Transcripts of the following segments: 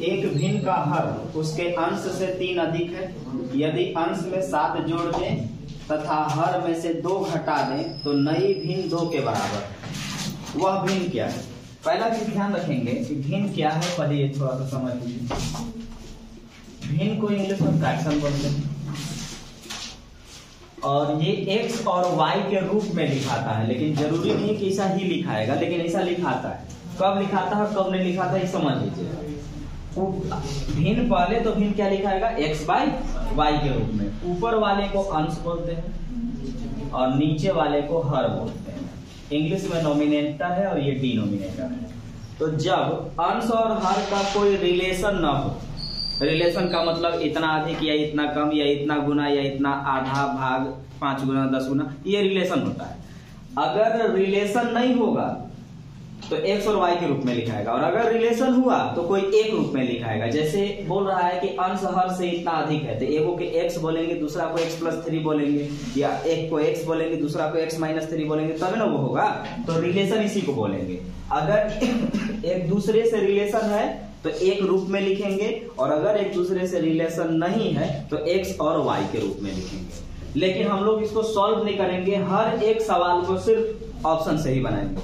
एक भिन्न का हर उसके अंश से 3 अधिक है यदि अंश में 7 जोड़ दें तथा हर में से 2 घटा दें तो नई भिन्न 2 के बराबर है। वह भिन्न क्या है? पहला चीज ध्यान रखेंगे कि भिन्न क्या है, पहले ये थोड़ा सा समझ लीजिए। भिन्न को इंग्लिश में फ्रैक्शन बोलते हैं और ये x और y के रूप में लिखाता है, लेकिन जरूरी नहीं कि ऐसा ही लिखाएगा, लेकिन ऐसा लिखाता है। कब लिखाता है कब नहीं लिखाता है समझ लीजिए। भिन्न पहले तो भिन्न क्या लिखाएगा, x बाई y के रूप में। ऊपर वाले को अंश बोलते हैं और नीचे वाले को हर बोलते हैं। इंग्लिश में नोमिनेटर है और ये डिनोमिनेटर है। तो जब अंश और हर का कोई रिलेशन ना हो, रिलेशन का मतलब इतना अधिक या इतना कम या इतना गुना या इतना आधा भाग 5 गुना 10 गुना, ये रिलेशन होता है। अगर रिलेशन नहीं होगा तो x और y के रूप में लिखाएगा और अगर रिलेशन हुआ तो कोई एक रूप में लिखाएगा। जैसे बोल रहा है कि अंश हर से इतना अधिक है तो एगो के x बोलेंगे, दूसरा को x+3 बोलेंगे, या एक को x बोलेंगे, दूसरा को x-3 बोलेंगे, तब ना वो होगा। तो रिलेशन इसी को बोलेंगे। अगर एक दूसरे से रिलेशन है तो एक रूप में लिखेंगे और अगर एक दूसरे से रिलेशन नहीं है तो x और y के रूप में लिखेंगे। लेकिन हम लोग इसको सॉल्व नहीं करेंगे, हर एक सवाल को सिर्फ ऑप्शन से ही बनाएंगे,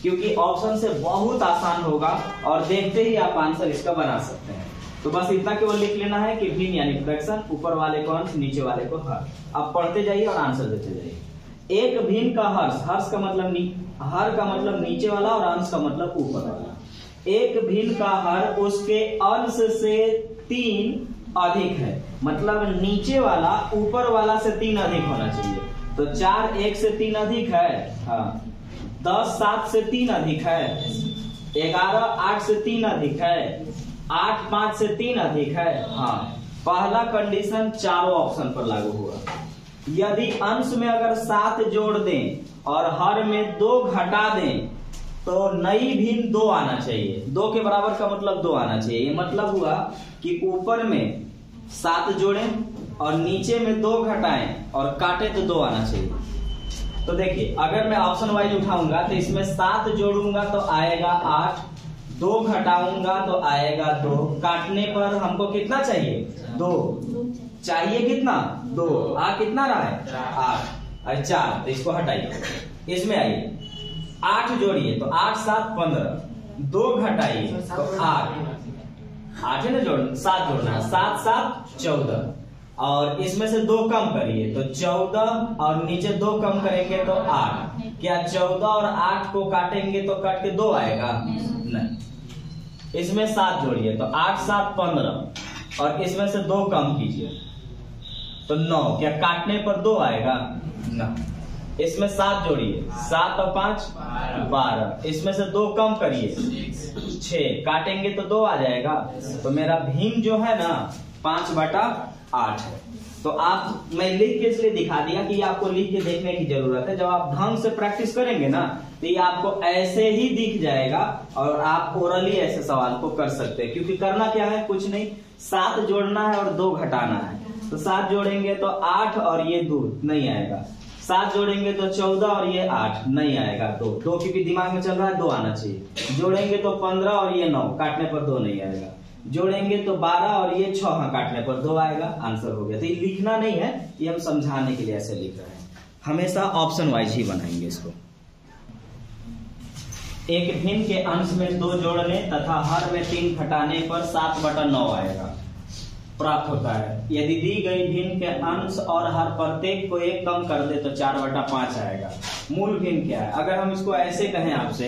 क्योंकि ऑप्शन से बहुत आसान होगा और देखते ही आप आंसर इसका बना सकते हैं। तो बस इतना केवल लिख लेना है कि भिन्न यानी फ्रैक्शन, ऊपर वाले को अंश, नीचे वाले को हर। अब पढ़ते जाइए और आंसर देते जाइए। एक भिन्न का हर्ष, हर्ष का मतलब हर का मतलब नीचे वाला और अंश का मतलब ऊपर वाला। एक भिन्न का हर उसके अंश से 3 अधिक है, मतलब नीचे वाला ऊपर वाला से 3 अधिक होना चाहिए। तो 4 1 से 3 अधिक है, हाँ। 10 7 से 3 अधिक है, 11 8 से 3 अधिक है, 8 5 से 3 अधिक है, हाँ। पहला कंडीशन चारों ऑप्शन पर लागू हुआ। यदि अंश में अगर 7 जोड़ दें और हर में 2 घटा दें तो नई भिन्न 2 आना चाहिए। 2 के बराबर का मतलब 2 आना चाहिए। ये मतलब हुआ कि ऊपर में 7 जोड़ें और नीचे में 2 घटाएं और काटे तो 2 आना चाहिए। तो देखिए, अगर मैं ऑप्शन वाइज उठाऊंगा तो इसमें 7 जोड़ूंगा तो आएगा 8, 2 घटाऊंगा तो आएगा 2, काटने पर हमको कितना चाहिए, 2 चाहिए, कितना 2, आ कितना रहा है 8 और 4, तो इसको हटाइए। इसमें आइए 8 जोड़िए तो 8 7 15, 2 घटाइए तो 8 है ना, जोड़ना 7 जोड़ना है, 7 7 14 और इसमें से 2 कम करिए तो 14 और नीचे 2 कम करेंगे तो 8। क्या 14 और 8 को काटेंगे तो काट के 2 आएगा? नहीं। इसमें 7 जोड़िए तो 8 7 15 और इसमें से 2 कम कीजिए तो 9। क्या काटने पर 2 आएगा? नहीं। इसमें 7 जोड़िए, 7 और 5 12, इसमें से 2 कम करिए 6, काटेंगे तो 2 आ जाएगा। तो मेरा भिन्न जो है ना 5/8 है। तो आप, मैं लिख के इसलिए दिखा दिया कि आपको लिख के देखने की जरूरत है। जब आप ढंग से प्रैक्टिस करेंगे ना तो ये आपको ऐसे ही दिख जाएगा और आप ओरली ऐसे सवाल को कर सकते हैं। क्योंकि करना क्या है, कुछ नहीं, 7 जोड़ना है और 2 घटाना है। तो 7 जोड़ेंगे तो 8 और ये 2 नहीं आएगा, 7 जोड़ेंगे तो 14 और ये 8 नहीं आएगा, 2 क्योंकि दिमाग में चल रहा है 2 आना चाहिए। जोड़ेंगे तो 15 और ये 9, काटने पर 2 नहीं आएगा। जोड़ेंगे तो 12 और ये 6, हाँ, काटने पर 2 आएगा। आंसर हो गया। तो ये लिखना नहीं है, ये हम समझाने के लिए ऐसे लिख रहे हैं। हमेशा ऑप्शन वाइज ही बनाएंगे इसको। एक भिन्न के अंश में 2 जोड़ने तथा हर में 3 घटाने पर 7/9 आएगा प्राप्त होता है। यदि दी गई भिन्न के अंश और हर प्रत्येक को 1 कम कर दे तो 4/5 आएगा। मूल भिन्न क्या है? अगर हम इसको ऐसे कहें आपसे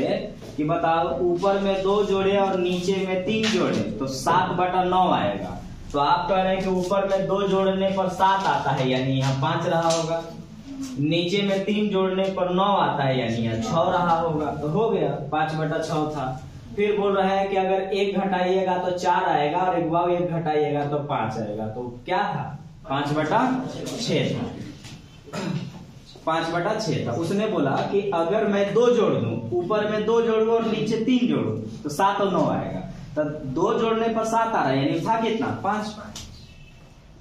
कि बताओ ऊपर में 2 जोड़े और नीचे में 3 जोड़े तो 7/9 आएगा। तो आप कह रहे हैं कि ऊपर में 2 जोड़ने पर 7 आता है, यानी यहाँ 5 रहा होगा। नीचे में 3 जोड़ने पर 9 आता है, यानी यहाँ 6 रहा होगा। तो हो गया, 5/6 था। फिर बोल रहा है कि अगर 1 घटाइएगा तो 4 आएगा और 1 घटाइएगा तो 5 आएगा। तो क्या था? 5/6 था। 5/6 था। उसने बोला कि अगर मैं 2 जोड़ दूं, ऊपर में 2 जोड़ू और नीचे 3 जोड़ू तो 7 और 9 आएगा। तो 2 जोड़ने पर 7 आ रहा है, यानी था कितना? 5।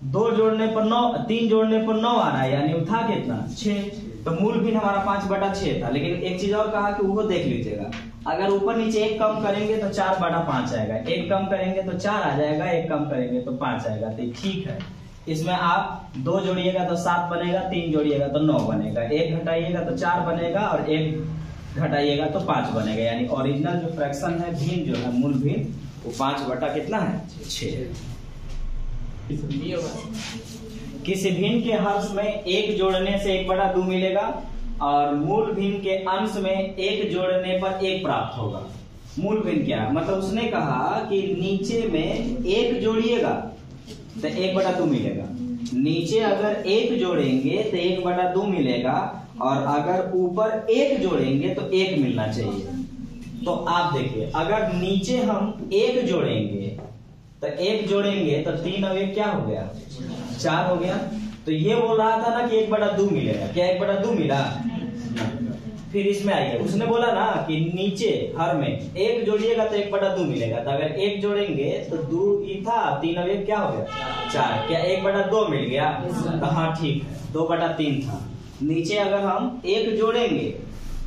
2 जोड़ने पर 9, 3 जोड़ने पर 9 आ रहा है, यानी था कितना? 6। तो मूल भिन्न हमारा 5/6 था। लेकिन एक चीज और कहा कि वो देख लीजिएगा, अगर ऊपर नीचे एक कम करेंगे तो 4/5 आएगा, एक कम करेंगे तो 4 आ जाएगा, एक कम करेंगे तो 5 आएगा। तो ठीक है, इसमें आप 2 जोड़िएगा तो 7 बनेगा, 3 जोड़िएगा तो 9 बनेगा, 1 घटाइएगा तो 4 बनेगा और 1 घटाइएगा तो 5 बनेगा। यानी ओरिजिनल जो फ्रैक्शन है, भिन्न जो है, मूल भिन्न, वो 5 बटा कितना है, 6। किसी भिन्न के हर्ष में 1 जोड़ने से 1/2 मिलेगा और मूल भिन्न के अंश में 1 जोड़ने पर 1 प्राप्त होगा। मूल भिन्न क्या है, मतलब उसने कहा कि नीचे में 1 जोड़िएगा तो 1/2 मिलेगा, नीचे अगर 1 जोड़ेंगे तो 1/2 मिलेगा और अगर ऊपर 1 जोड़ेंगे तो 1 मिलना चाहिए। तो आप देखिए, अगर नीचे हम 1 जोड़ेंगे तो 1 जोड़ेंगे तो 3 और 1 क्या हो गया, 4 हो गया। तो ये बोल रहा था ना कि 1/2 मिलेगा, क्या 1/2 मिला? फिर इसमें आइए, उसने बोला ना कि नीचे हर में 1 जोड़िएगा तो 1/2 मिलेगा, तो अगर 1 जोड़ेंगे तो 2 ही था, 3 और 1 क्या हो गया, 4। क्या 1/2 मिल गया? तो हाँ ठीक है, 2/3 था। नीचे अगर हम 1 जोड़ेंगे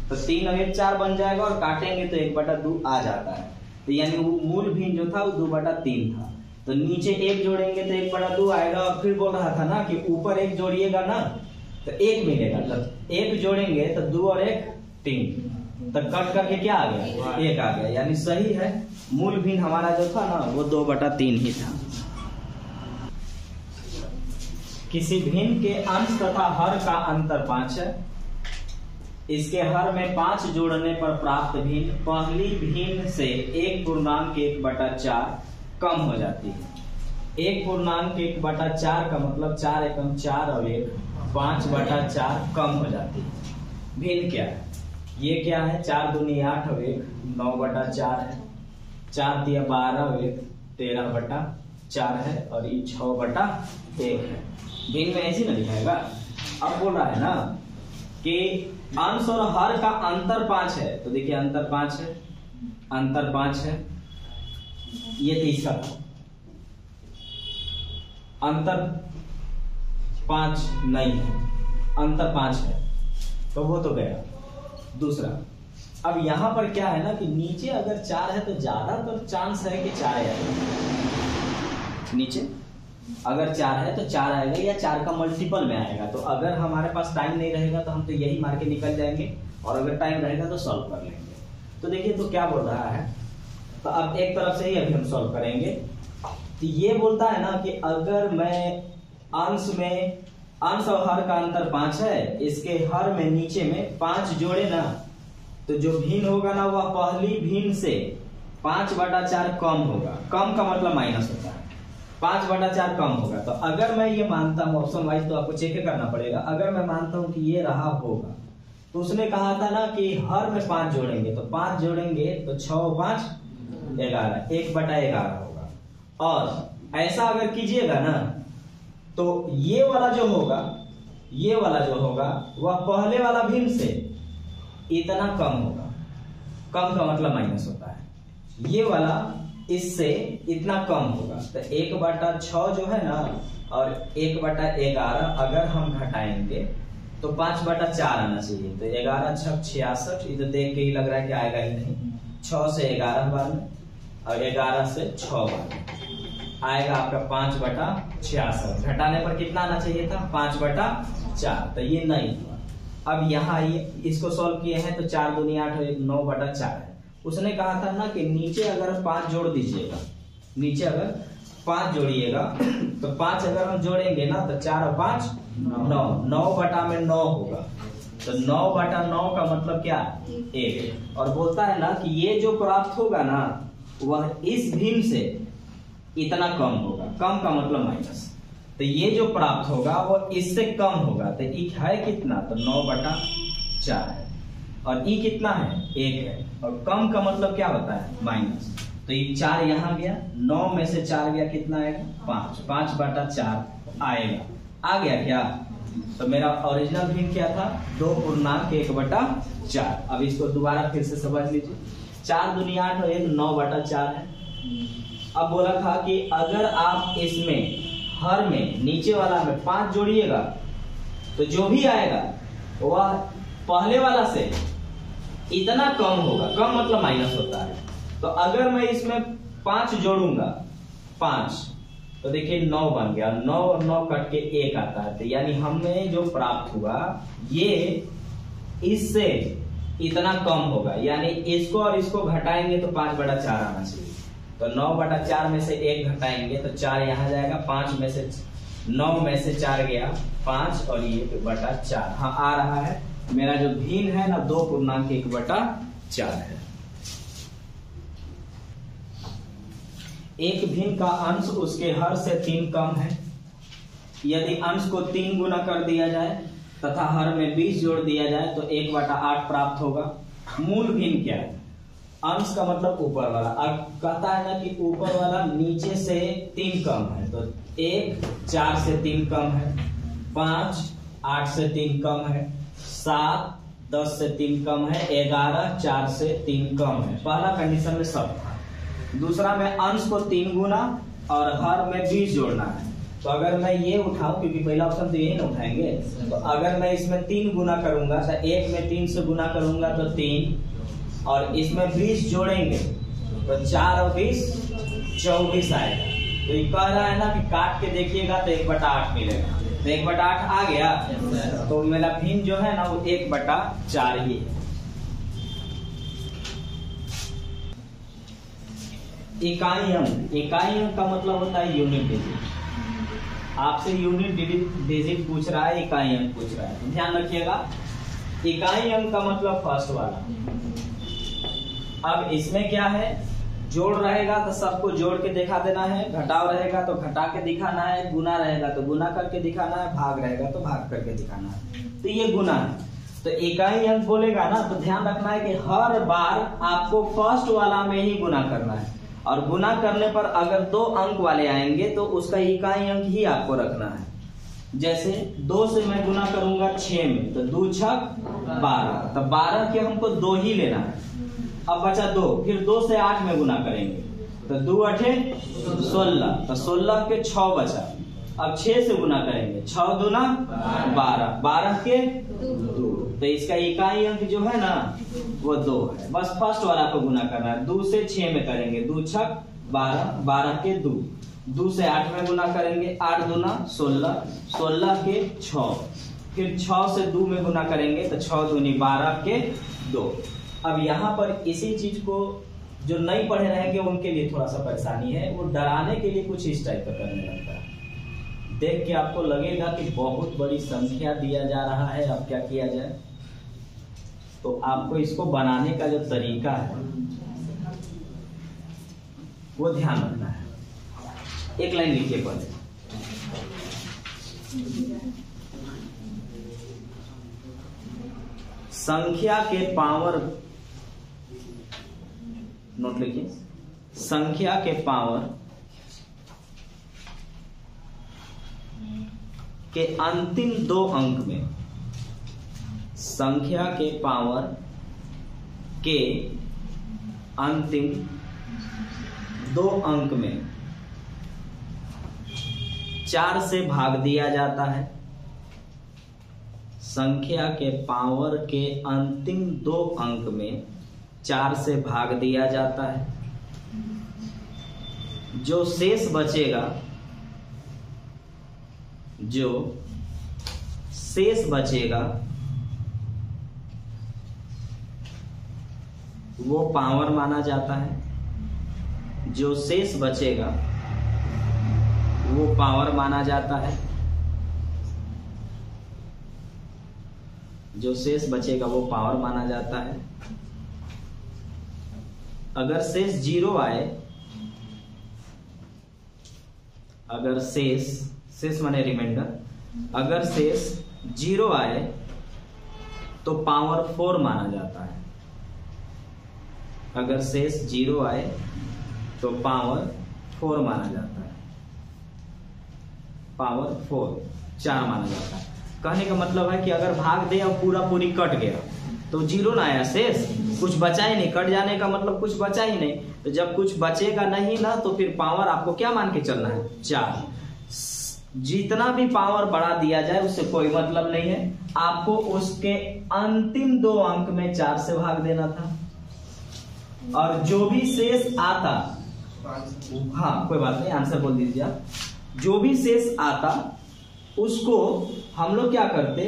तो 3 और 1 4 बन जाएगा और काटेंगे तो 1/2 आ जाता है। तो यानी वो मूल भिन्न जो था वो 2/3 था। तो नीचे 1 जोड़ेंगे तो 1/2 आएगा और फिर बोल रहा था ना कि ऊपर 1 जोड़िएगा ना तो 1 मिलेगा, तो 1 जोड़ेंगे तो 2 और 1 3, तो कट करके क्या आ गया, 1 आ गया। यानी सही है, मूल भिन्न हमारा जो था ना वो 2/3 ही था। किसी भिन्न के अंश तथा हर का अंतर 5 है। इसके हर में 5 जोड़ने पर प्राप्त भिन्न पहली भिन्न से 1.1/4 कम हो जाती है। 1.1/4 का मतलब 4 एकम 4 और 1 5/4 कम हो जाती है। भिन्न क्या है, ये क्या है, 4 दूनी 8 और 1 9/4 है, 4 दिया 12 और 1 13/4 है और ये 6/1 है। भिन्न में ऐसी ना दिखाएगा। अब बोल रहा है ना कि अंश और हर का अंतर 5 है, तो देखिए अंतर 5 है, अंतर 5 है, ये तो इसका था, अंतर 5 नहीं है, अंतर 5 है, तो वो तो गया। दूसरा, अब यहां पर क्या है ना कि नीचे अगर 4 है तो ज्यादातर चांस है कि 4 आएगा। नीचे अगर 4 है तो 4 आएगा या 4 का मल्टीपल में आएगा। तो अगर हमारे पास टाइम नहीं रहेगा तो हम तो यही मार के निकल जाएंगे और अगर टाइम रहेगा तो सॉल्व कर लेंगे। तो देखिए तो क्या बोल रहा है, तो अब एक तरफ से ही अभी हम सॉल्व करेंगे। तो ये बोलता है ना कि अगर मैं अंश और हर का अंतर 5 है, इसके हर में नीचे में 5 जोड़े ना, तो जो भिन्न होगा ना वह पहली भिन्न से 5/4 कम होगा। कम का मतलब माइनस होता है, 5/4 कम होगा। तो अगर मैं ये मानता हूं, ऑप्शन वाइज तो आपको चेक करना पड़ेगा, अगर मैं मानता हूं कि ये रहा होगा, तो उसने कहा था ना कि हर में 5 जोड़ेंगे, तो 5 जोड़ेंगे तो 6 और 5 11, 1/11 होगा। और ऐसा अगर कीजिएगा ना तो ये वाला जो होगा वह पहले वाला भिन्न से इतना कम होगा। कम का मतलब माइनस होता है, ये वाला इससे इतना कम होगा। तो 1/6 जो है ना और 1/11 अगर हम घटाएंगे तो 5/4 आना चाहिए। तो 11 6 66, ये तो देख के ही लग रहा है कि आएगा ही नहीं। 6 से 11 बार में और 11 से 6 बार आएगा आपका 5/66। घटाने पर कितना आना चाहिए था, 5/4, तो ये नहीं हुआ। अब यहाँ ये इसको सॉल्व किए हैं तो 4 दूनी 8 और 9/4 है। उसने कहा था ना कि नीचे अगर 5 जोड़ दीजिएगा, नीचे अगर 5 जोड़िएगा तो 5 अगर हम जोड़ेंगे ना तो 4 और 5 9, 9/9 होगा। तो 9/9 का मतलब क्या, 1। और बोलता है ना कि ये जो प्राप्त होगा ना वह इस भिन्न से इतना कम होगा। कम का मतलब माइनस, तो ये जो प्राप्त होगा वो इससे कम होगा। तो ई है कितना, तो 9/4 है और ई कितना है, 1 है। और कम का मतलब क्या होता है, माइनस। तो ये 4 यहाँ गया, 9 में से 4 गया, कितना आएगा, 5। 5/4 आएगा। आ गया क्या, तो मेरा ओरिजिनल भिन्न क्या था, 2.1/4। अब इसको दोबारा फिर से समझ लीजिए, 4 दूनी 8 और 1 9/4 है। अब बोला था कि अगर आप इसमें हर में नीचे वाला में 5 जोड़िएगा तो जो भी आएगा वह पहले वाला से इतना कम होगा, कम मतलब माइनस होता है। तो अगर मैं इसमें 5 जोड़ूंगा, 5, तो देखिए 9 बन गया, 9 और 9 कट के 1 आता है। तो यानी हमें जो प्राप्त हुआ ये इससे इतना कम होगा, यानी इसको और इसको घटाएंगे तो 5/4 आना चाहिए। तो 9/4 में से 1 घटाएंगे तो 4 यहाँ जाएगा, 5 में से 9 में से 4 गया 5 और ये 1/4। हाँ आ रहा है, मेरा जो भिन्न है ना 2.1/4 है। एक भिन्न का अंश उसके हर से 3 कम है। यदि अंश को 3 गुना कर दिया जाए तथा हर में 20 जोड़ दिया जाए तो 1/8 प्राप्त होगा। मूल भिन्न क्या है? अंश का मतलब ऊपर वाला। अब कहता है ना कि ऊपर वाला नीचे से 3 कम है, तो 1 4 से 3 कम है, 5 8 से 3 कम है, 7 10 से 3 कम है, 11 4 से 3 कम है। पहला कंडीशन में सब था। दूसरा में अंश को 3 गुना और हर में 20 जोड़ना है। तो अगर मैं ये उठाऊं, क्योंकि पहला ऑप्शन तो यही ना उठाएंगे, तो अगर मैं इसमें 3 गुना करूंगा तो 1 में 3 से गुना करूंगा तो 3, और इसमें 20 जोड़ेंगे तो 4 और 20 24 आएगा। तो ये कह रहा है ना कि काट के देखिएगा तो 1/8 मिलेगा। तो 1/8 आ गया, तो मेरा भिन्न जो है ना वो 1/4 ही है। इकाई अंक, इकाई अंक का मतलब होता है यूनिट डिजिट। आपसे यूनिट डिजिट पूछ रहा है, इकाई अंक पूछ रहा है, तो ध्यान रखिएगा। इकाई अंक का मतलब फर्स्ट वाला। अब इसमें क्या है, जोड़ रहेगा तो सबको जोड़ के दिखा देना है, घटाव रहेगा तो घटा के दिखाना है, गुना रहेगा तो गुना करके दिखाना है, भाग रहेगा तो भाग करके दिखाना है। तो ये गुना है। तो इकाई अंक बोलेगा ना तो ध्यान रखना है कि हर बार आपको फर्स्ट वाला में ही गुना करना है, और गुना करने पर अगर 2 अंक वाले आएंगे तो उसका इकाई अंक ही आपको रखना है। जैसे 2 से मैं गुना करूंगा 6 में, तो 2 छक 12, तो 12 के हमको 2 ही लेना है। अब बचा 2, फिर 2 से 8 में गुना करेंगे तो 2 8 16, तो 16 के 6 बचा। अब 6 से गुना करेंगे, 6 दूना 12, 12 के 2, तो इसका इकाई अंक जो है ना वो 2 है। बस फर्स्ट वाला को गुना करना है। 2 से 6 में करेंगे, 2 छक 12, 12 के 2, 2 से 8 में गुना करेंगे, 8 दूना 16, 16 के 6, फिर 6 से 2 में गुना करेंगे तो 6 दूनी 12 के 2। अब यहाँ पर इसी चीज को जो नहीं पढ़े रहेंगे उनके लिए थोड़ा सा परेशानी है, वो डराने के लिए कुछ इस टाइप का करने लगता है। देख के आपको लगेगा कि बहुत बड़ी संख्या दिया जा रहा है, अब क्या किया जाए। तो आपको इसको बनाने का जो तरीका है वो ध्यान रखना है। एक लाइन लिखिए पहले, संख्या के पावर, नोट लिखिए, संख्या के पावर के अंतिम 2 अंक में, संख्या के पावर के अंतिम 2 अंक में 4 से भाग दिया जाता है। संख्या के पावर के अंतिम 2 अंक में 4 से भाग दिया जाता है। जो शेष बचेगा, जो शेष बचेगा वो पावर माना जाता है। जो शेष बचेगा वो पावर माना जाता है। जो शेष बचेगा वो पावर माना जाता है। अगर शेष 0 आए, अगर शेष माने रिमाइंडर, अगर शेष 0 आए तो पावर 4 माना जाता है। अगर शेष 0 आए तो पावर 4 माना जाता है। पावर 4 माना जाता है। कहने का मतलब है कि अगर भाग दे और पूरा पूरी कट गया तो 0 ना आया, शेष कुछ बचा ही नहीं। कट जाने का मतलब कुछ बचा ही नहीं। तो जब कुछ बचेगा नहीं ना तो फिर पावर आपको क्या मान के चलना है, 4। जितना भी पावर बढ़ा दिया जाए उससे कोई मतलब नहीं है, आपको उसके अंतिम 2 अंक में 4 से भाग देना था, और जो भी शेष आता, हाँ कोई बात नहीं, आंसर बोल दीजिए आप। जो भी शेष आता उसको हम लोग क्या करते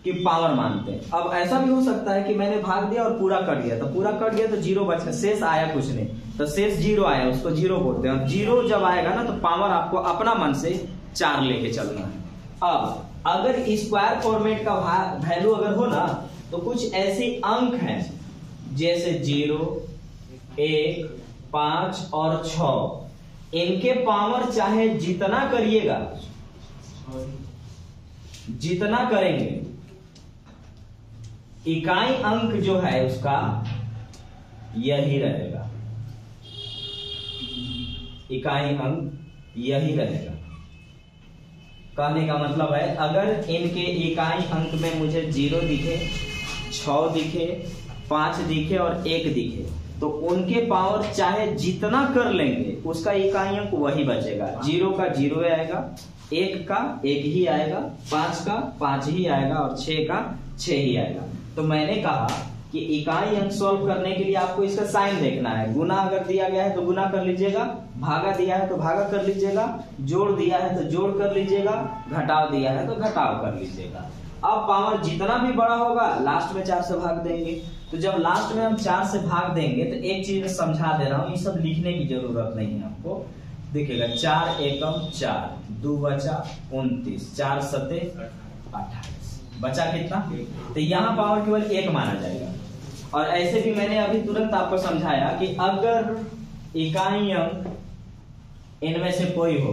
कि पावर मानते। अब ऐसा भी हो सकता है कि मैंने भाग दिया और पूरा कट गया, तो पूरा कट गया तो 0 बचा, शेष आया कुछ नहीं, तो शेष 0 आया, उसको 0 बोलते हैं। और 0 जब आएगा ना तो पावर आपको अपना मन से 4 लेके चलना है। अब अगर स्क्वायर फॉर्मेट का वैल्यू अगर हो ना तो कुछ ऐसे अंक हैं जैसे 0, 1, 5 और 6, इनके पावर चाहे जितना करिएगा, जितना करेंगे, इकाई अंक जो है उसका यही रहेगा, इकाई अंक यही रहेगा। कहने का मतलब है अगर इनके इकाई अंक में मुझे 0 दिखे, 6 दिखे, 5 दिखे और 1 दिखे, तो उनके पावर चाहे जितना कर लेंगे उसका इकाई अंक वही बचेगा। 0 का 0 आएगा, 1 का 1 ही आएगा, 5 का 5 ही आएगा और 6 का 6 ही आएगा। तो मैंने कहा कि इकाई अंक सॉल्व करने के लिए आपको इसका साइन देखना है। गुना अगर दिया गया है तो गुना कर लीजिएगा, भागा दिया है तो भागा कर लीजिएगा, जोड़ दिया है तो जोड़ कर लीजिएगा, घटाव दिया है तो घटाव कर लीजिएगा। अब पावर जितना भी बड़ा होगा लास्ट में 4 से भाग देंगे। तो जब लास्ट में हम 4 से भाग देंगे तो एक चीज समझा दे रहा हूं, ये सब लिखने की जरूरत नहीं है आपको। देखिएगा 4 एकम 4, 2 बचा 29, 4 सते 28, बचा कितना? तो यहाँ पावर केवल 1 माना जाएगा। और ऐसे भी मैंने अभी तुरंत आपको समझाया कि अगर इकाई अंक इनमें से कोई हो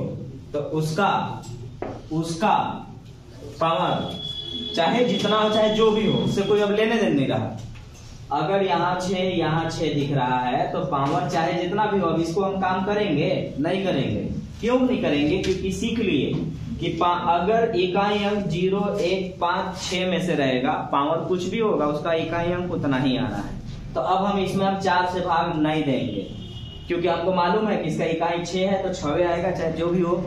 तो उसका पावर चाहे जितना हो चाहे जो भी हो, उससे कोई अब लेने देने नहीं रहा। अगर यहाँ 6 दिख रहा है तो पावर चाहे जितना भी हो, अब इसको हम काम करेंगे नहीं करेंगे। क्यों नहीं करेंगे? क्योंकि सीख लिए कि अगर इकाई अंक 0, 1, 5, 6 में से रहेगा, पावर कुछ भी होगा उसका इकाई अंक उतना ही आना है। तो अब हम इसमें 4 से भाग नहीं देंगे, क्योंकि आपको मालूम है कि इसका इकाई 6 है तो 6 आएगा, चाहे जो भी हो,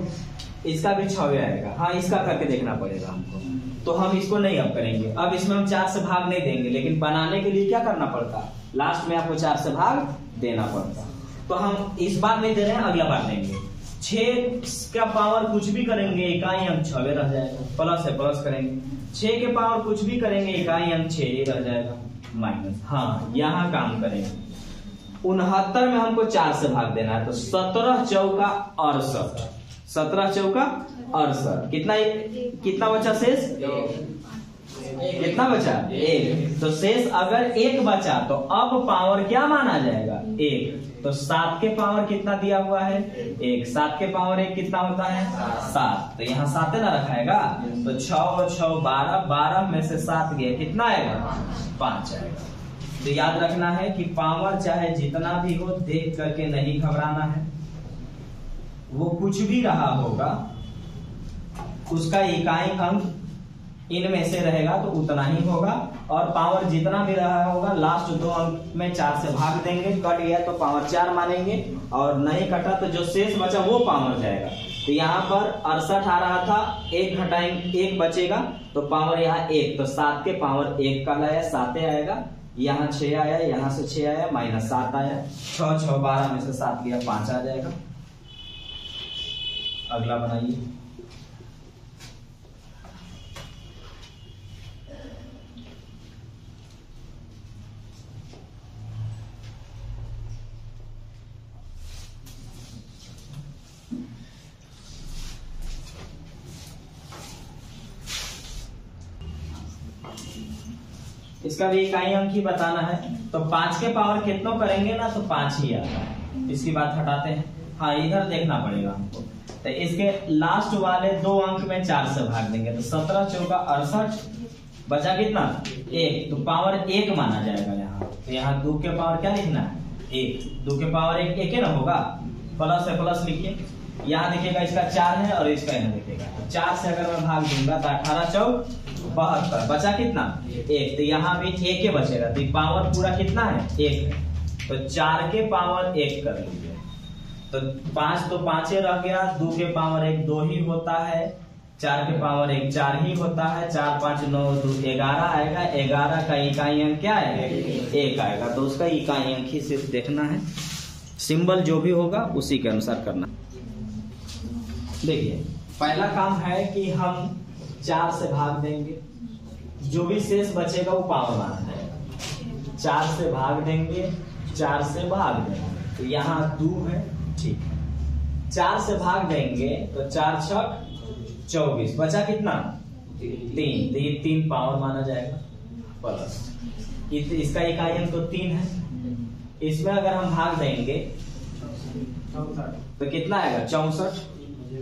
इसका भी 6 आएगा। हाँ, इसका करके देखना पड़ेगा हमको, तो हम इसको नहीं अब करेंगे। अब इसमें हम 4 से भाग नहीं देंगे, लेकिन बनाने के लिए क्या करना पड़ता? लास्ट में आपको 4 से भाग देना पड़ता। तो हम इस बार नहीं दे रहे हैं, अगला बार देंगे। 6 का पावर कुछ भी करेंगे इकाई अंक 6 रह जाएगा, प्लस है प्लस करेंगे। 6 के पावर कुछ भी करेंगे इकाई अंक 6 रह जाएगा, माइनस। हाँ, यहाँ काम करेंगे 69 में हमको 4 से भाग देना है, तो 17 चौका 68, 17 चौका 68, कितना बचा शेष? कितना बचा? 1। तो शेष अगर 1 बचा तो अब पावर क्या माना जाएगा? 1। तो 7 के पावर कितना दिया हुआ है? 1। 7 के पावर 1 कितना होता है? 7। तो यहाँ 7 ना रखाएगा, तो 6 और 6 12, 12 में से 7 गया, कितना आएगा? 5 आएगा। तो याद रखना है कि पावर चाहे जितना भी हो, देख करके नहीं घबराना है। वो कुछ भी रहा होगा उसका इकाई अंक इनमें से रहेगा तो उतना ही होगा, और पावर जितना भी रहा होगा लास्ट 2 अंक में 4 से भाग देंगे। कट गया तो पावर 4 मानेंगे, और नहीं कटा तो जो शेष बचा वो पावर जाएगा। तो यहाँ पर 68 आ रहा था, 1 घटाएंगे, 1 बचेगा, तो पावर यहाँ 1, तो 7 के पावर 1 का लाया 7 आएगा। यहाँ 6 आया, यहाँ से 6 आया, माइनस 7 आया, 6 6 12 में से 7 गया, 5 आ जाएगा। अगला बनाइए। इसका भी इकाई अंक ही बताना है, तो 5 के पावर कितनों करेंगे ना तो 5 ही आता है। इसकी बात हटाते हैं। हाँ, इधर देखना पड़ेगा हमको। तो इसके लास्ट वाले 2 अंक में 4 से भाग देंगे, तो 17 चौका 68, बचा कितना? 1। तो पावर 1 माना जाएगा यहाँ। तो यहाँ 2 के पावर क्या लिखना है? 1। 2 के पावर 1 1 ना होगा, प्लस है प्लस लिखिए। यहाँ देखिएगा इसका 4 है और इसका यहाँ देखिएगा 4 से अगर मैं भाग दूंगा तो 18 चौक 72, बचा कितना? 1। तो यहाँ भी 1 बचेगा, तो पावर पूरा कितना है? 1 है। तो 4 के पावर 1 कर लीजिए, तो 5 तो 5 रह गया, 2 के पावर 1 2 ही होता है, 4 के पावर 1 4 ही होता है, 4 5 9 2 11 आएगा। 11 का इकाई अंक क्या है? 1 आएगा। तो उसका इकाई अंक ही सिर्फ देखना है, सिंबल जो भी होगा उसी के अनुसार करना। देखिए पहला काम है कि हम 4 से भाग देंगे, जो भी शेष बचेगा वो पावर माना जाएगा। 4 से भाग देंगे, 4 से भाग देंगे, तो यहाँ 2 है, ठीक है। 4 से भाग देंगे तो 4 छक 24, बचा कितना? 3, तो ये 3 पावर माना जाएगा प्लस इसका इकाई अंक तो 3 है। इसमें अगर हम भाग देंगे तो कितना आएगा? 64।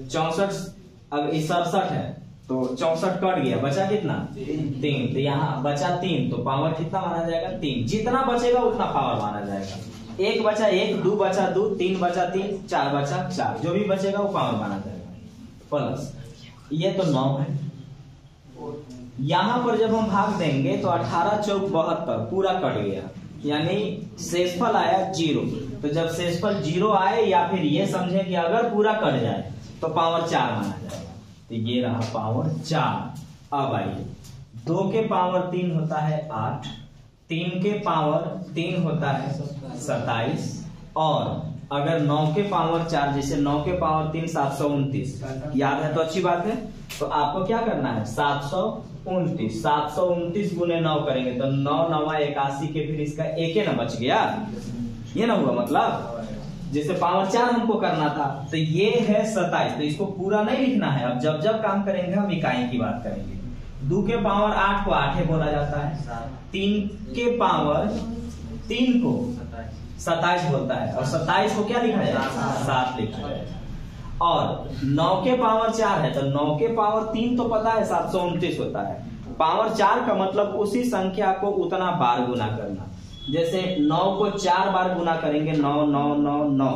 64 अब 67 है तो 64 कट गया, बचा कितना? 3, तो यहाँ बचा 3, तो पावर कितना माना जाएगा? 3। जितना बचेगा उतना पावर माना जाएगा। 1 बचा 1, 2 बचा 2, 3 बचा 3, 4 बचा 4, जो भी बचेगा वो पावर माना जाएगा प्लस ये तो 9 है। यहां पर जब हम भाग देंगे तो 18 चौक 72 पूरा कट गया, यानी शेषफल आया 0। तो जब शेषफल 0 आए या फिर ये समझे कि अगर पूरा कट जाए तो पावर 4 माना जाएगा। तो ये रहा पावर 4। अब आइए 2 के पावर 3 होता है 8, 3 के पावर 3 होता है 27, और अगर 9 के पावर 4, जैसे 9 के पावर 3 729 याद है तो अच्छी बात है। तो आपको क्या करना है? 729 गुने 9 करेंगे तो 9 9 81 के फिर इसका 1 न बच गया, ये ना हुआ मतलब। जैसे पावर 4 हमको करना था तो ये है 27, तो इसको पूरा नहीं लिखना है। अब जब जब काम करेंगे हम इकाई की बात करेंगे। 2 के पावर 8 को 8 ही बोला जाता है, 3 के पावर 3 को 27 बोलता है, और 27 को क्या लिखा जाएगा? 7 लिखा जाएगा। और 9 के पावर 4 है तो 9 के पावर 3 तो पता है 729 होता है। पावर 4 का मतलब उसी संख्या को उतना बार गुना करना। जैसे 9 को 4 बार गुना करेंगे 9 9 9 9,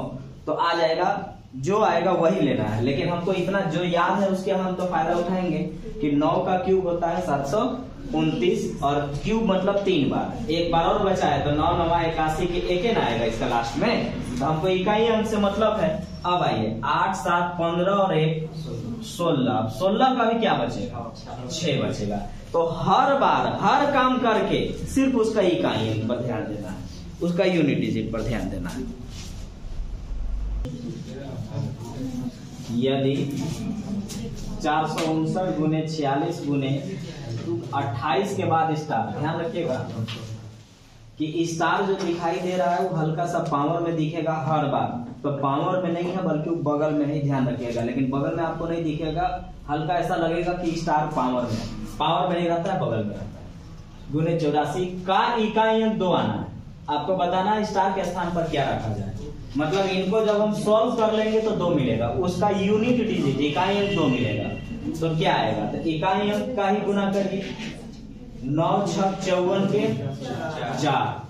तो आ जाएगा, जो आएगा वही लेना है। लेकिन हमको इतना जो याद है उसके हम तो फायदा उठाएंगे कि 9 का क्यूब होता है 729, और क्यूब मतलब 3 बार। एक बार और बचा है तो 9 9 81 के 1 न आएगा इसका लास्ट में, तो हमको इकाई अंक से मतलब है। अब आइए 8 7 15 और 1 16, 16 का भी क्या बचेगा? 6 बचेगा। तो हर बार हर काम करके सिर्फ उसका इकाई अंक पर ध्यान देना है, उसका यूनिट डिजिट पर ध्यान देना है। यदि 459 गुने 46 गुने 28 के बाद स्टार, ध्यान रखिएगा कि स्टार जो दिखाई दे रहा है वो हल्का सा पावर में दिखेगा हर बार। तो पावर में नहीं है बल्कि बगल में ही, ध्यान रखिएगा। लेकिन बगल में आपको नहीं दिखेगा, हल्का ऐसा लगेगा कि स्टार पावर में है। पावर में नहीं रहता है, बगल में रहता है। गुने 84 का इकाई अंक 2 आना है। आपको बताना है स्टार के स्थान पर क्या रखा जाए। मतलब इनको जब हम सॉल्व कर लेंगे तो 2 मिलेगा, उसका यूनिट डिजिट इकाई अंक 2 मिलेगा। तो क्या आएगा? तो इकाई अंक का ही गुना करिए। 9 छक 54 के 4,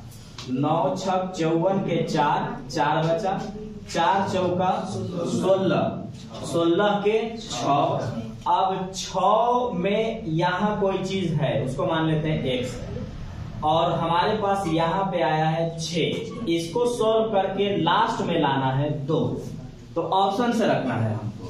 9 छक 54 के 4, 4 बचा, 4 चौका 16, 16 के 6। अब 6 में यहाँ कोई चीज है उसको मान लेते हैं x, और हमारे पास यहाँ पे आया है 6। इसको सोल्व करके लास्ट में लाना है 2, तो ऑप्शन से रखना है हमको।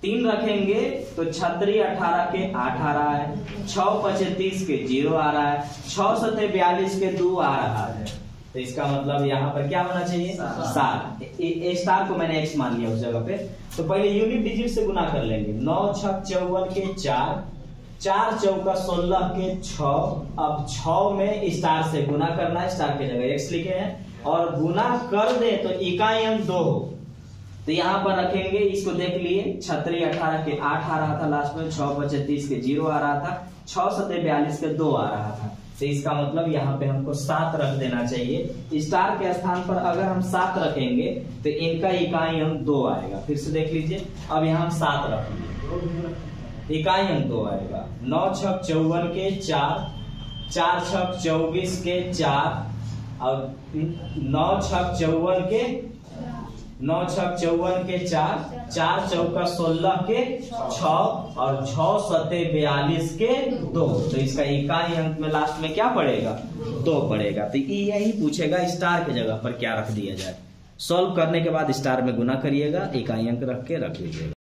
3 रखेंगे तो 36 18 के 8 आ रहा है, 6 25 के 0 आ रहा है, 6 7 42 के 2 आ रहा है। तो इसका मतलब यहाँ पर क्या होना चाहिए? 7। स्टार को मैंने x मान लिया उस जगह पे। तो पहले यूनिट डिजिट से गुना कर लेंगे। 9 छक 54 के 4, 4 चौका 16 के 6। अब 6 में स्टार से गुना करना है, स्टार की जगह x लिखे हैं, और गुना कर दे तो इकाई अंक 2 हो। तो यहाँ पर रखेंगे, इसको देख लिए 36 18 के 8 आ रहा था लास्ट में, 6 25 के 0 आ रहा था, 6 7 42 के 2 आ रहा था। तो इसका मतलब यहाँ पे हमको 7 रख देना चाहिए। स्टार के स्थान पर अगर हम 7 रखेंगे तो इनका इकाई अंक 2 आएगा। फिर से देख लीजिए, अब यहाँ हम 7 रखेंगे, इकाई अंक 2 आएगा। 9 छक 54 के 4, 4 छक 24 के 4, और 9 छक 54 के 4, 4 चौका 16 के 6, और 6 7 42 के 2। तो इसका इकाई अंक में लास्ट में क्या पड़ेगा? 2 पड़ेगा। तो यही पूछेगा स्टार की जगह पर क्या रख दिया जाए। सॉल्व करने के बाद स्टार में गुना करिएगा, इकाई अंक रख के रख लीजिएगा।